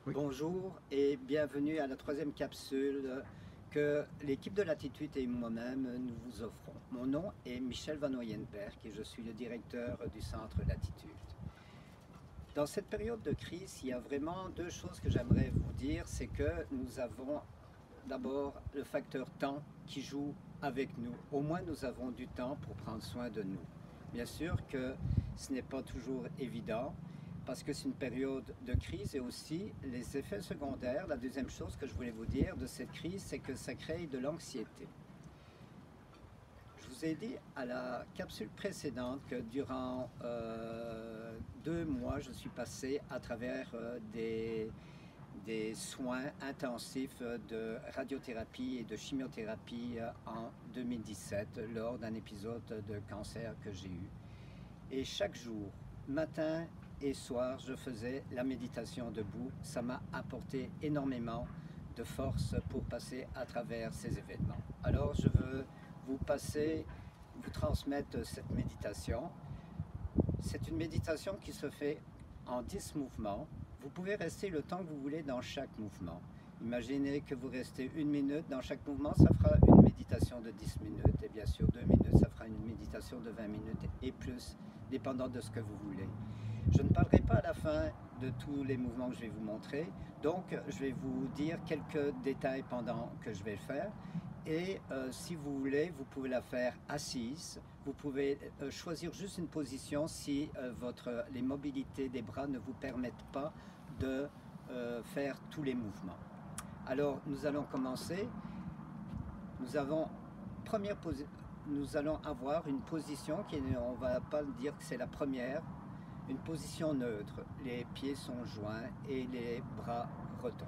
Oui. Bonjour et bienvenue à la troisième capsule que l'équipe de Latitude et moi-même nous vous offrons. Mon nom est Michel Van Oyenberg et je suis le directeur du centre Latitude. Dans cette période de crise, il y a vraiment deux choses que j'aimerais vous dire. C'est que nous avons d'abord le facteur temps qui joue avec nous. Au moins nous avons du temps pour prendre soin de nous. Bien sûr que ce n'est pas toujours évident parce que c'est une période de crise et aussi les effets secondaires. La deuxième chose que je voulais vous dire de cette crise, c'est que ça crée de l'anxiété. Je vous ai dit à la capsule précédente que durant 2 mois, je suis passé à travers des soins intensifs de radiothérapie et de chimiothérapie en 2017 lors d'un épisode de cancer que j'ai eu. Et chaque jour, matin et soir, je faisais la méditation debout. Ça m'a apporté énormément de force pour passer à travers ces événements. Alors je veux vous transmettre cette méditation. C'est une méditation qui se fait en 10 mouvements. Vous pouvez rester le temps que vous voulez dans chaque mouvement. Imaginez que vous restez 1 minute dans chaque mouvement, ça fera une méditation de 10 minutes. Et bien sûr, 2 minutes, ça fera une méditation de 20 minutes et plus, dépendant de ce que vous voulez. Je ne parlerai pas à la fin de tous les mouvements que je vais vous montrer, donc je vais vous dire quelques détails pendant que je vais le faire. Et si vous voulez, vous pouvez la faire assise. Vous pouvez choisir juste une position si les mobilités des bras ne vous permettent pas de faire tous les mouvements. Alors, nous allons commencer. Nous allons avoir une position qui, on ne va pas dire que c'est la première, une position neutre. Les pieds sont joints et les bras retombent.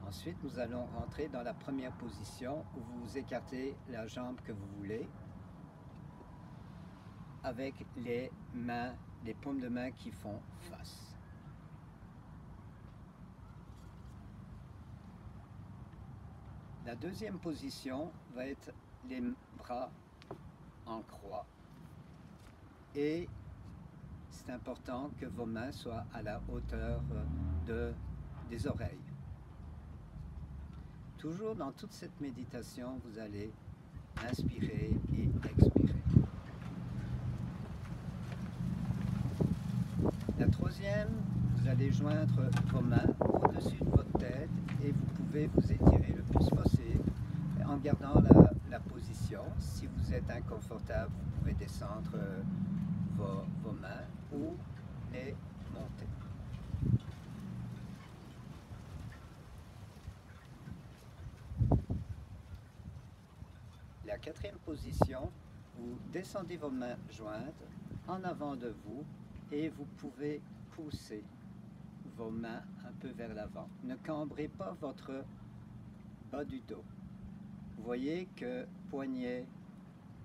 Ensuite, nous allons rentrer dans la première position où vous écartez la jambe que vous voulez avec les mains, les paumes de main qui font face. La deuxième position va être les bras en croix. Et c'est important que vos mains soient à la hauteur des oreilles. Toujours dans toute cette méditation, vous allez inspirer et expirer. La troisième, vous allez joindre vos mains au-dessus de votre tête et vous pouvez vous étirer le plus possible en gardant la position. Si vous êtes inconfortable, vous pouvez descendre vos mains ou les monter. La quatrième position, vous descendez vos mains jointes en avant de vous et vous pouvez pousser vos mains un peu vers l'avant. Ne cambrez pas votre bas du dos. Vous voyez que poignets,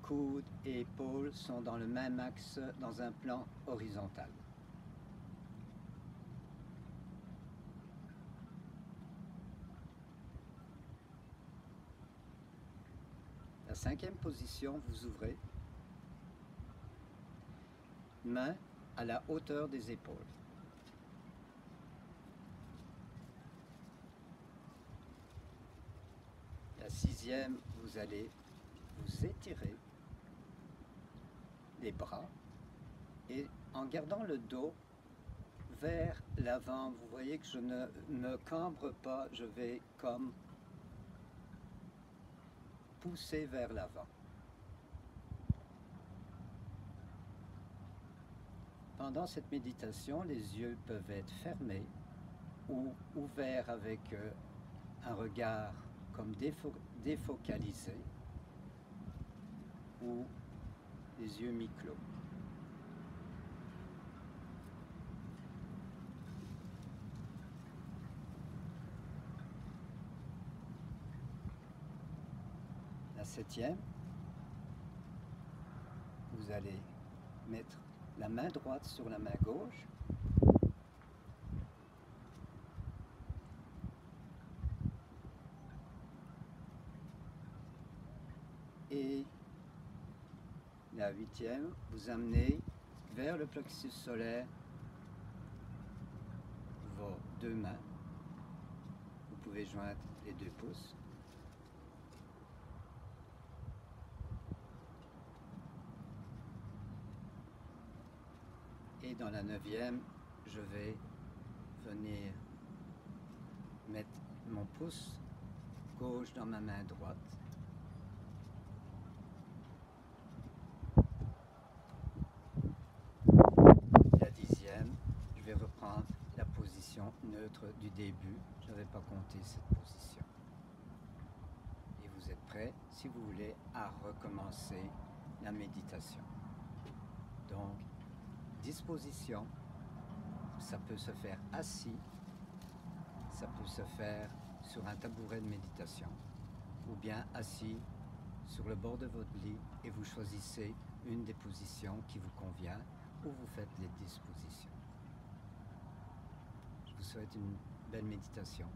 coudes et épaules sont dans le même axe, dans un plan horizontal. La cinquième position, vous ouvrez, mains à la hauteur des épaules. La sixième, vous allez vous étirer les bras et en gardant le dos vers l'avant, vous voyez que je ne me cambre pas, je vais comme pousser vers l'avant. Pendant cette méditation, les yeux peuvent être fermés ou ouverts avec un regard comme défocalisé ou les yeux mi-clos. La septième, vous allez mettre la main droite sur la main gauche. Et la huitième, vous amenez vers le plexus solaire 2 mains. Vous pouvez joindre les 2 pouces. Et dans la 9e, je vais venir mettre mon pouce gauche dans ma main droite. La 10e, je vais reprendre la position neutre du début. Je n'avais pas compté cette position. Et vous êtes prêts, si vous voulez, à recommencer la méditation. Donc, disposition, ça peut se faire assis, ça peut se faire sur un tabouret de méditation, ou bien assis sur le bord de votre lit et vous choisissez une des positions qui vous convient, ou vous faites les dispositions. Je vous souhaite une belle méditation.